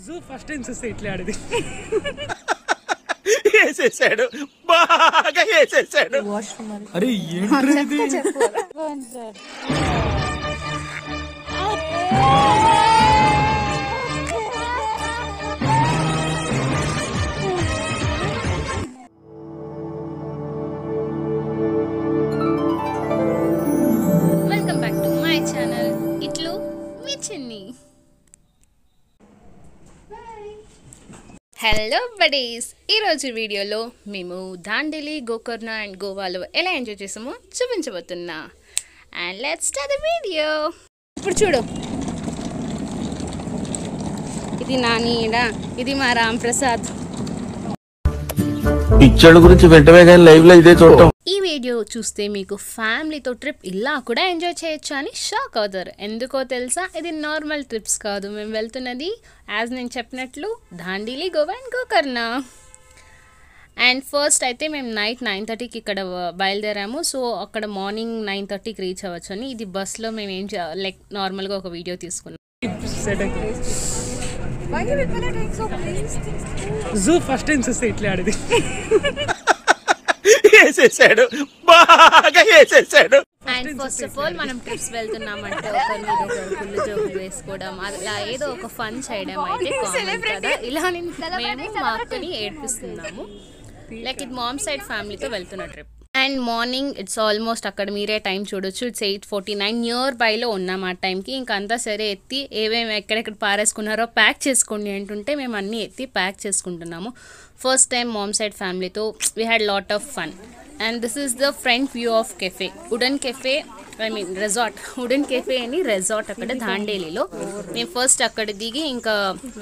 Zoo first time చూస్తే ఇట్లా ఆడేది వేసేసాడు, బాగా వేసేసాడు. అరే ఏంటి welcome back to my channel ఇట్లు మీ చిన్ని. హలో బడీస్, ఈరోజు వీడియోలో మేము దాండేలి, గోకర్ణ అండ్ గోవాలో ఎలా ఎంజాయ్ చేసామో చూపించబోతున్నా. And let's start the video. ఇప్పుడు చూడు, ఇది నా నీడ, ఇది మా రామ్ ప్రసాద్. పిక్చర్ గురించి వెంటనే కానీ లైవ్ లో ఇదే చూడటం. ఈ వీడియో చూస్తే మీకు ఫ్యామిలీతో ట్రిప్ ఇలా కూడా ఎంజాయ్ చేయొచ్చు అని షాక్ అవుతారు. ఎందుకో తెలుసా, ఇది నార్మల్ ట్రిప్స్ కాదు. మేము వెళ్తున్నది యాజ్ నేను చెప్పినట్లు Dandeli, Goa and Gokarna. And first అయితే మేము నైట్ 9:30కి ఇక్కడ బయలుదేరాము. సో అక్కడ మార్నింగ్ 9:30కి రీచ్ అవ్వచ్చు అని. ఇది బస్లో మేము ఏం లైక్ నార్మల్గా ఒక వీడియో తీసుకున్నాం. జూ ఫస్ట్ టైం చూస్తే ఇట్లా ఆడేది వేసేసాడు, బాగా వేసేసాడు. అండ్ ఫస్ట్ ఆఫ్ ఆల్ మనం ట్రిప్స్ వెళ్తున్నామంటే ఒకరి మీద ఒకరు ఫుల్ జోకులు వేసుకోవడం, అలా ఏదో ఒక ఫన్ చేయడం అయితే కామన్ కదా. ఇలా మేము మా అక్కని ఏడ్పిస్తున్నాము. లైక్ ఇది మామ్ సైడ్ ఫ్యామిలీతో వెళ్తున్న trip. And morning it's almost అక్కడ మీరే టైం చూడొచ్చు, ఇట్స్ 8:49 నియర్ బైలో ఉన్నాం ఆ టైంకి. ఇంకంతా సరే ఎత్తి ఏమేమి ఎక్కడెక్కడ పారేసుకున్నారో ప్యాక్ చేసుకోండి అంటుంటే మేము అన్నీ ఎత్తి ప్యాక్ చేసుకుంటున్నాము. ఫస్ట్ టైం మామ్ సైడ్ ఫ్యామిలీతో we had lot of fun. And this is the front view of cafe, wooden cafe, I mean resort, wooden cafe అని రెసార్ట్ అక్కడ దాండేలిలో. మేము ఫస్ట్ అక్కడ దిగి ఇంకా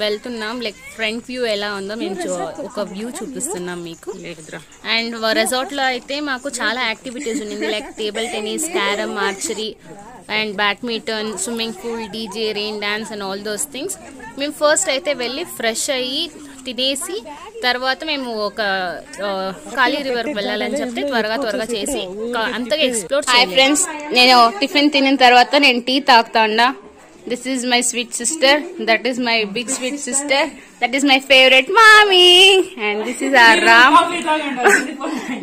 వెళ్తున్నాం. లైక్ ఫ్రంట్ వ్యూ ఎలా ఉందో మేము ఒక వ్యూ చూపిస్తున్నాం మీకు. అండ్ రెసార్ట్లో అయితే మాకు చాలా యాక్టివిటీస్ ఉంది, like table tennis, carrom, archery and badminton, swimming pool, DJ, rain dance and all those things. మేము ఫస్ట్ అయితే వెళ్ళి ఫ్రెష్ అయ్యి తినేసి తర్వాత మేము ఒక కాళీ రివర్ వెళ్ళాలని చెప్తే త్వరగా చేసి అంతగా ఎక్స్ప్లోర్ చేయాలి. హాయ్ ఫ్రెండ్స్, నేను టిఫిన్ తినిన తర్వాత నేను టీ తాగుతాండా. This is my sweet sister, that is my big sweet sister, that is my favourite mummy, and this is R Ram.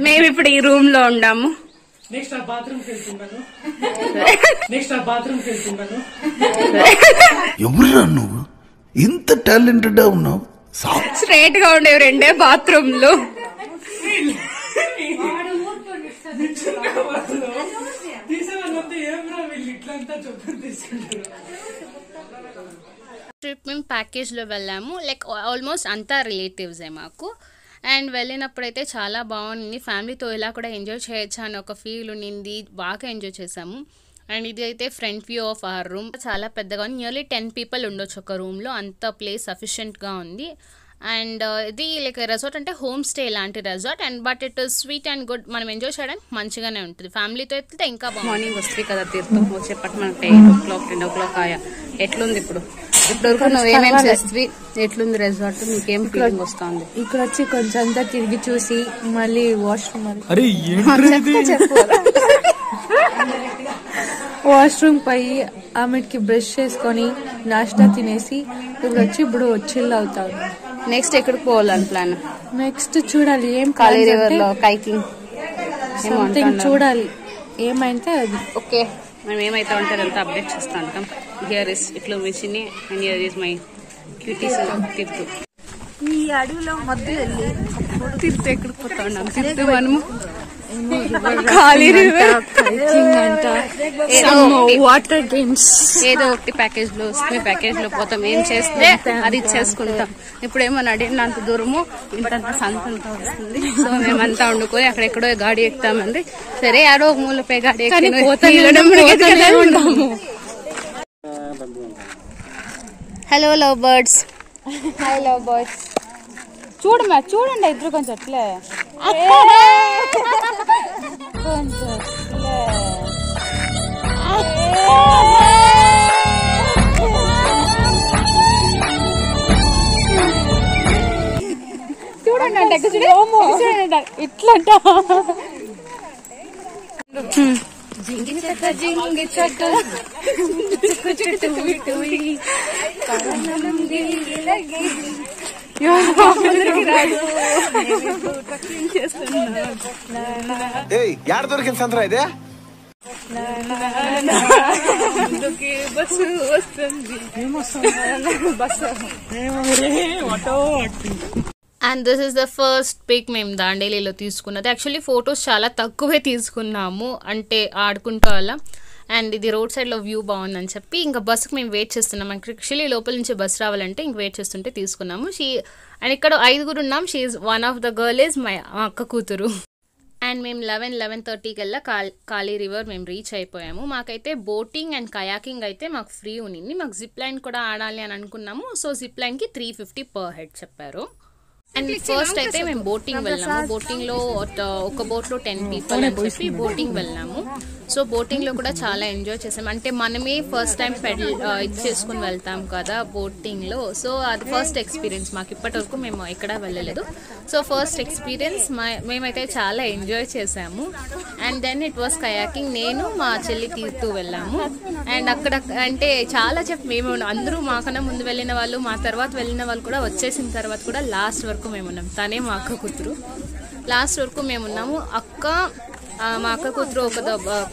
మేము ఇప్పుడు ఈ రూమ్ లో ఉన్నాము. ఎవరురా నువ్వు, ఇంత టాలెంటెడ్ ఉన్నావు? స్ట్రైట్ గా ఉండేవి రెండే బాత్రూమ్లు. ట్రిప్ మేము ప్యాకేజ్లో వెళ్ళాము, లైక్ ఆల్మోస్ట్ అంతా రిలేటివ్సే మాకు. అండ్ వెళ్ళినప్పుడైతే చాలా బాగుంది, ఫ్యామిలీతో ఇలా కూడా ఎంజాయ్ చేయొచ్చా అని ఒక ఫీల్ ఉండింది, బాగా ఎంజాయ్ చేసాము. అండ్ ఇది అయితే front view of our room, చాలా పెద్దగా ఉంది, నియర్లీ 10 people ఉండొచ్చు ఒక రూమ్లో, అంత ప్లేస్ సఫిషియెంట్గా ఉంది. అండ్ ఇది లైక్ రెసార్ట్ అంటే హోమ్ స్టే లాంటి resort, and but it sweet and good, మనం ఎంజాయ్ చేయడానికి మంచిగానే ఉంటుంది. ఫ్యామిలీతో అయితే ఇంకా బాగుంది. మార్నింగ్ వస్తుంది కదా తీర్థం, వచ్చేపటి మనకి 8 o'clock 10 o'clock ఆయా. ఎట్లుంది ఇప్పుడు వరకు నువ్వు ఏమేమి చేస్తుంది, ఎట్లుంది రెసార్ట్, నీకేం ఫీలింగ్ వస్తుంది? ఇక్కడ వచ్చి కొంచెం అంతా తిరిగి చూసి మళ్ళీ వాష్రూమ్ వాష్రూమ్ పోయి ఆమెకి బ్రష్ చేసుకొని నాష్టా తినేసి ఇప్పుడు చిల్ అవుతాం. నెక్స్ట్ ఎక్కడికి పోవాలని ప్లాన్? నెక్స్ట్ చూడాలి ఏం కాళీ రివర్ లో కైకింగ్ చూడాలి, ఏమైతే అది. ఓకే, మేము ఏమైతే ఉంటారో అంతా అప్డేట్ చేస్తూ ఉంటాం. హియర్ ఇస్ ఇట్లా మిషిని and here is my cuties తిరుతు. ఈ అడవిలో మధ్య వెళ్ళి తిరుతు ఎక్కడికి పోతా ఉన్నాం, తిరుతు మనము వాటర్ గేమ్స్ ఏదో ఒకటి ప్యాకేజ్ లో వస్తుంది, ప్యాకేజ్ లో పోతాం, ఏం చేస్తే అది చేసుకుంటాం. ఇప్పుడు ఏమో అడిగినంత దూరము ఇంత సంతంతా వస్తుంది. సో మేమంతా వండుకొని అక్కడెక్కడో గాడి ఎక్కుతామండి. సరే ఆడో ఒక మూలపై గాడి ఎక్కి hello love birds. Hi love birds. చూడండి ఇద్దరు కొంచెం అట్లే చూడండి అంటే ఇట్లా జింగి చక్క యాడ దొరికింది సంతరా ఇదే బస్సు వస్తుంది and this is the first pic మేము దాండేలీలో తీసుకున్నది. యాక్చువల్లీ ఫొటోస్ చాలా తక్కువే తీసుకున్నాము, అంటే ఆడుకుంటూ అలా. అండ్ ఇది రోడ్ సైడ్లో వ్యూ బాగుందని చెప్పి ఇంకా బస్సుకి మేము వెయిట్ చేస్తున్నాం. యాక్చువల్లీ లోపల నుంచి బస్ రావాలంటే ఇంక వెయిట్ చేస్తుంటే తీసుకున్నాము. అండ్ ఇక్కడ 5 ఉన్నాం. She is one of the girl is మా అక్క కూతురు. అండ్ మేము 11:30 కల్లా కాళీ రివర్ మేము రీచ్ అయిపోయాము. మాకైతే బోటింగ్ అండ్ కయాకింగ్ అయితే మాకు ఫ్రీ ఉన్నింది. మాకు జిప్ లైన్ కూడా ఆడాలి అని అనుకున్నాము. సో జిప్ లైన్కి 350 పర్ హెడ్ చెప్పారు. అండ్ ఫస్ట్ అయితే మేము బోటింగ్ వెళ్ళాము. బోటింగ్లో ఒక బోట్లో 10 పీపుల్ అని చెప్పి బోటింగ్ వెళ్ళాము. సో బోటింగ్లో కూడా చాలా ఎంజాయ్ చేసాం. అంటే మనమే ఫస్ట్ టైం ఇది చేసుకుని వెళ్తాం కదా బోటింగ్లో. సో అది ఫస్ట్ ఎక్స్పీరియన్స్ మాకు. ఇప్పటి వరకు మేము ఎక్కడా వెళ్ళలేదు. సో ఫస్ట్ ఎక్స్పీరియన్స్ మేమైతే చాలా ఎంజాయ్ చేసాము. And then it was kayaking. నేను మా చెల్లి తీరుతూ వెళ్ళాము. అండ్ అక్కడ అంటే చాలా మేము అందరూ మాకన్నా ముందు వెళ్ళిన వాళ్ళు, మా తర్వాత వెళ్ళిన వాళ్ళు కూడా వచ్చేసిన తర్వాత కూడా లాస్ట్ వరకు మేము ఉన్నాం. తనే మా అక్క కూతురు. లాస్ట్ వరకు మేము ఉన్నాము. మా అక్క కూతురు ఒక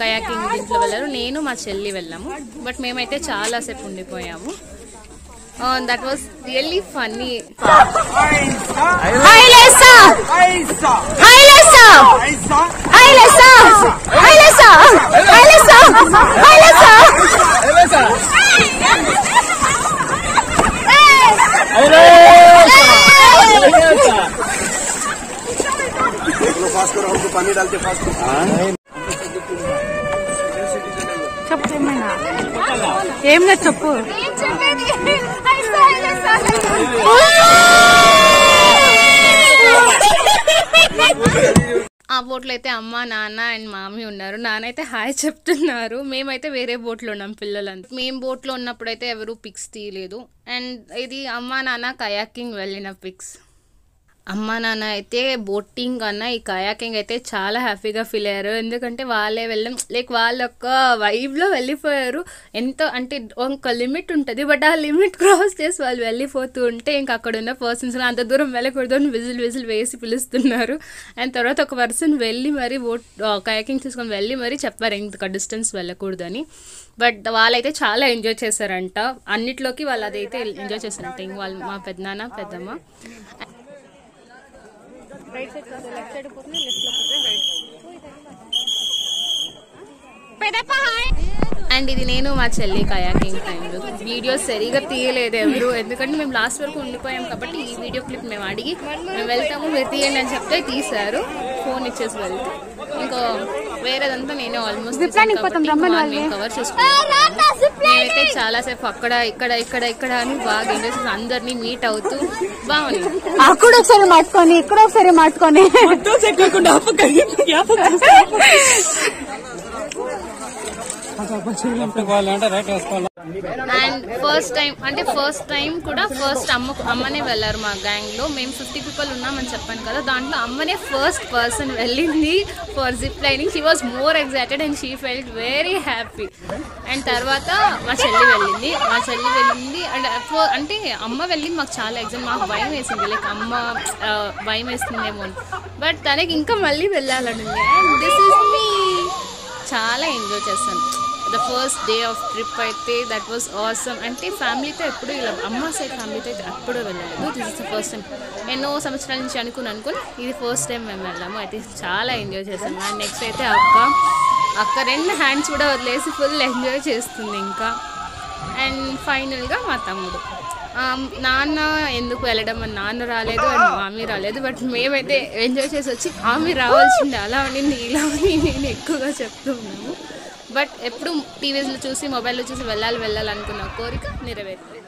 కయాకింగ్ దీంట్లో వెళ్ళారు. నేను మా చెల్లి వెళ్ళాము. బట్ మేమైతే చాలాసేపు ఉండిపోయాము. That was really funny. पानी डालते फास्ट చెప్పు ఏమైనా ఏం లేదు చెప్పు. ఆ బోట్లో అయితే అమ్మ, నాన్న అండ్ మామీ ఉన్నారు. నాన్న అయితే హాయ్ చెప్తున్నారు. మేమైతే వేరే బోట్లో ఉన్నాం పిల్లలంతా. మేము బోట్లో ఉన్నప్పుడు అయితే ఎవరు పిక్స్ తీయలేదు. అండ్ ఇది అమ్మ నాన్న కయాకింగ్ వెళ్ళిన పిక్స్. అమ్మ నాన్న అయితే బోటింగ్ కన్నా ఈ కయాకింగ్ అయితే చాలా హ్యాపీగా ఫీల్ అయ్యారు. ఎందుకంటే వాళ్ళే వెళ్ళం వాళ్ళొక్క వైబ్లో వెళ్ళిపోయారు. ఎంతో అంటే ఒక లిమిట్ ఉంటుంది, బట్ ఆ లిమిట్ క్రాస్ చేసి వాళ్ళు వెళ్ళిపోతూ ఉంటే ఇంకా అక్కడ ఉన్న పర్సన్స్ అంత దూరం వెళ్ళకూడదు అని విజిల్ వేసి పిలుస్తున్నారు. అండ్ తర్వాత ఒక పర్సన్ వెళ్ళి మరి కయాకింగ్ తీసుకొని వెళ్ళి మరి చెప్పారు ఇంత డిస్టెన్స్ వెళ్ళకూడదని. బట్ వాళ్ళైతే చాలా ఎంజాయ్ చేశారంట. అన్నిట్లోకి వాళ్ళు అదైతే ఎంజాయ్ చేశారంట. ఇంక వాళ్ళు మా పెద్దనాన్న పెద్దమ్మ. రైట్ సైడ్ కాదు, లెఫ్ట్ సైడ్ పోతుంది, లెఫ్ట్ లో పోతుంది, రైట్. అండ్ ఇది నేను మా చెల్లి కయాకింగ్ టైంలో వీడియోస్ సరిగా తీయలేదు ఎవరు, ఎందుకంటే మేము లాస్ట్ వరకు ఉండిపోయాం కాబట్టి ఈ వీడియో క్లిప్ మేము అడిగి మేము వెళ్తాము మీరు తీయండి అని చెప్తే తీశారు. ఫోన్ ఇచ్చేసి వెళ్తే ఇంకా వేరేదంతా నేనే ఆల్మోస్ట్ కవర్ చేసుకున్నాను. నేనైతే చాలాసేపు అక్కడ ఇక్కడ ఇక్కడ ఇక్కడ అని బాగా ఎంజాయ్ చేసి అందరినీ మీట్ అవుతూ బాగుంది. అక్కడ ఒకసారి మాట్టుకొని ఇక్కడ ఒకసారి మాట్టుకొని అండ్ ఫస్ట్ టైం కూడా అమ్మనే వెళ్ళారు మా గ్యాంగ్ లో. మేము 50 పీపుల్ ఉన్నామని చెప్పాను కదా, దాంట్లో అమ్మనే ఫస్ట్ పర్సన్ వెళ్ళింది for zip lining. She was more excited and she felt very happy. And తర్వాత మా చెల్లి వెళ్ళింది అండ్ అంటే అమ్మ వెళ్ళింది. మాకు చాలా మాకు భయం వేసింది, లైక్ అమ్మ భయం వేస్తుందేమో అని. బట్ తనకి ఇంకా మళ్ళీ వెళ్ళాలని. అండ్ దిస్ ఇస్ మీ చాలా ఎంజాయ్ చేస్తాను. The first day of trip అయితే దట్ వాజ్ ఆసమ్. అంటే ఫ్యామిలీతో ఎప్పుడు ఇలా అమ్మ సైడ్ ఫ్యామిలీతో అయితే ఎప్పుడూ వెళ్ళలేదు. This is the first time. ఎన్నో సంవత్సరాల నుంచి అనుకుని ఇది ఫస్ట్ టైం మేము వెళ్ళాము. అయితే చాలా ఎంజాయ్ చేసాము. అండ్ నెక్స్ట్ అయితే అక్క 2 హ్యాండ్స్ కూడా వదిలేసి ఫుల్ ఎంజాయ్ చేస్తుంది ఇంకా. అండ్ ఫైనల్గా మా తమ్ముడు. నాన్న ఎందుకు వెళ్ళడం అని నాన్న రాలేదు అండ్ మామీ రాలేదు. బట్ మేమైతే ఎంజాయ్ చేసి వచ్చి మామీ రావాల్సిందే, అలా ఉండింది ఇలా అని నేను ఎక్కువగా చెప్తూ ఉన్నాము. బట్ ఎప్పుడు టీవీస్లో చూసి మొబైల్లో చూసి వెళ్ళాలనుకున్న కోరిక నెరవేరుతుంది.